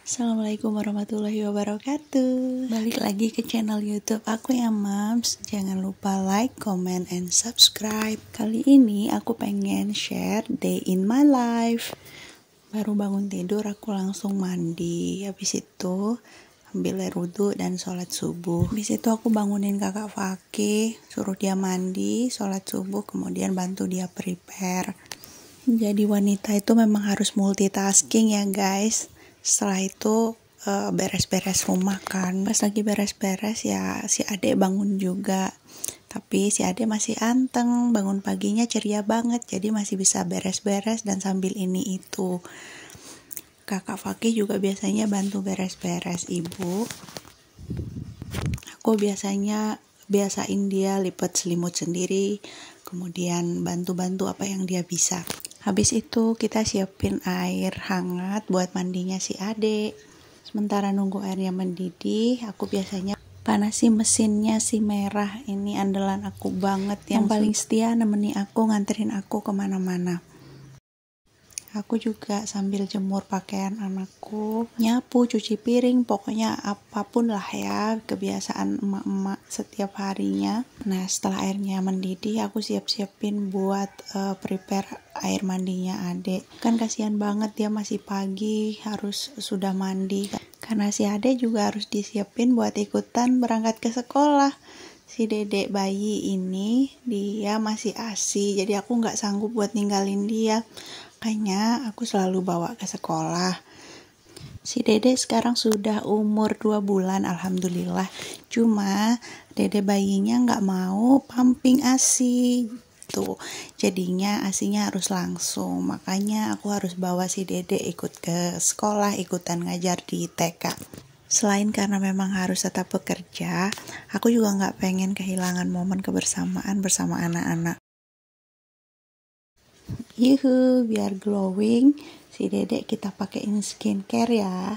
Assalamualaikum warahmatullahi wabarakatuh. Balik lagi ke channel YouTube aku ya Mams. Jangan lupa like, comment, and subscribe. Kali ini aku pengen share day in my life. Baru bangun tidur aku langsung mandi. Habis itu ambil air wudhu dan sholat subuh. Habis itu aku bangunin kakak Fakih, suruh dia mandi, sholat subuh, kemudian bantu dia prepare. Jadi wanita itu memang harus multitasking ya guys. Setelah itu beres-beres rumah kan. Pas lagi beres-beres ya si adek bangun juga. Tapi si adek masih anteng, bangun paginya ceria banget. Jadi masih bisa beres-beres dan sambil ini itu. Kakak Fakih juga biasanya bantu beres-beres ibu. Aku biasain dia lipat selimut sendiri. Kemudian bantu-bantu apa yang dia bisa. Habis itu kita siapin air hangat buat mandinya si adek. Sementara nunggu airnya mendidih, aku biasanya panasin mesinnya si merah. Ini andalan aku banget, yang paling setia nemeni aku, nganterin aku kemana-mana. Aku juga sambil jemur pakaian anakku, nyapu, cuci piring, pokoknya apapun lah ya, kebiasaan emak-emak setiap harinya. Nah setelah airnya mendidih, aku siap-siapin buat prepare air mandinya adek. Kan kasihan banget dia masih pagi, harus sudah mandi. Karena si adek juga harus disiapin buat ikutan berangkat ke sekolah. Si dedek bayi ini, dia masih ASI, jadi aku nggak sanggup buat ninggalin dia. Makanya aku selalu bawa ke sekolah. Si dedek sekarang sudah umur 2 bulan, alhamdulillah. Cuma dedek bayinya nggak mau pumping ASI. Tuh, jadinya ASInya harus langsung. Makanya aku harus bawa si dedek ikut ke sekolah, ikutan ngajar di TK. Selain karena memang harus tetap bekerja, aku juga nggak pengen kehilangan momen kebersamaan bersama anak-anak. Yuhu, biar glowing, si dedek kita pakein skincare ya.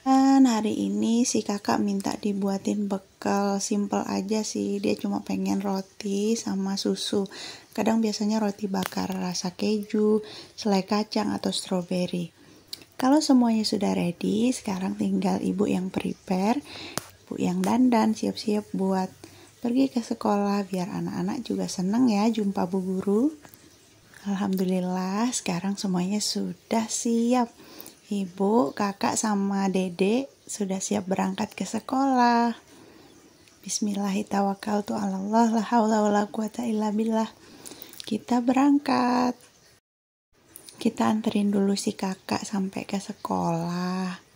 Dan hari ini si kakak minta dibuatin bekal simple aja sih. Dia cuma pengen roti sama susu. Kadang biasanya roti bakar rasa keju, selai kacang atau stroberi. Kalau semuanya sudah ready, sekarang tinggal ibu yang prepare, ibu yang dandan, siap-siap buat pergi ke sekolah biar anak-anak juga seneng ya jumpa bu guru. Alhamdulillah sekarang semuanya sudah siap. Ibu, kakak sama dedek sudah siap berangkat ke sekolah. Bismillahirrahmanirrahim. La haula wala quwata illa billah. Kita berangkat. Kita anterin dulu si kakak sampai ke sekolah.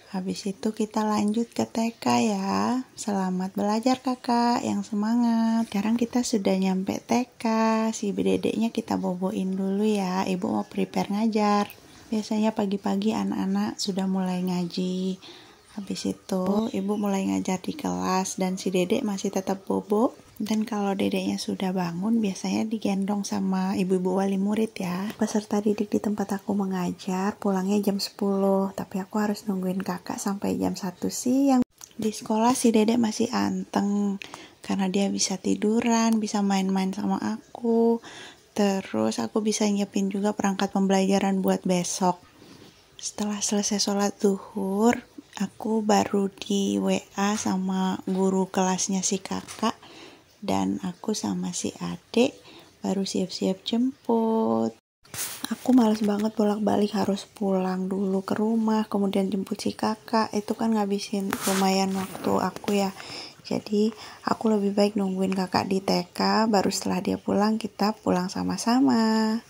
Habis itu kita lanjut ke TK ya. Selamat belajar kakak, yang semangat. Sekarang kita sudah nyampe TK. Si dedeknya kita boboin dulu ya. Ibu mau prepare ngajar. Biasanya pagi-pagi anak-anak sudah mulai ngaji. Habis itu ibu mulai ngajar di kelas dan si dedek masih tetap bobo. Dan kalau dedeknya sudah bangun, biasanya digendong sama ibu-ibu wali murid ya. Peserta didik di tempat aku mengajar pulangnya jam 10, tapi aku harus nungguin kakak sampai jam 1 siang. Di sekolah si dedek masih anteng, karena dia bisa tiduran, bisa main-main sama aku. Terus aku bisa nyiapin juga perangkat pembelajaran buat besok. Setelah selesai sholat zuhur, aku baru di WA sama guru kelasnya si kakak. Dan aku sama si adik baru siap-siap jemput. Aku malas banget bolak-balik, harus pulang dulu ke rumah kemudian jemput si kakak. Itu kan ngabisin lumayan waktu aku ya. Jadi aku lebih baik nungguin kakak di TK, baru setelah dia pulang kita pulang sama-sama.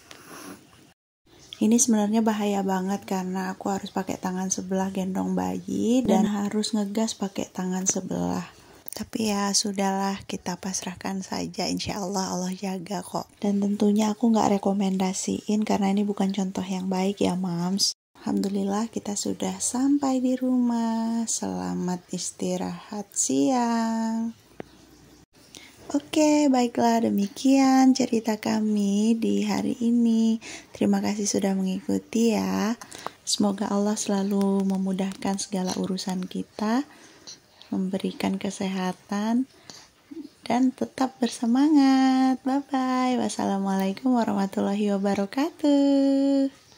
Ini sebenarnya bahaya banget karena aku harus pakai tangan sebelah gendong bayi dan harus ngegas pakai tangan sebelah. Tapi ya sudahlah, kita pasrahkan saja, insya Allah Allah jaga kok. Dan tentunya aku nggak rekomendasiin karena ini bukan contoh yang baik ya Mams. Alhamdulillah kita sudah sampai di rumah. Selamat istirahat siang. Oke, baiklah demikian cerita kami di hari ini. Terima kasih sudah mengikuti ya. Semoga Allah selalu memudahkan segala urusan kita, memberikan kesehatan, dan tetap bersemangat. Bye-bye. Wassalamualaikum warahmatullahi wabarakatuh.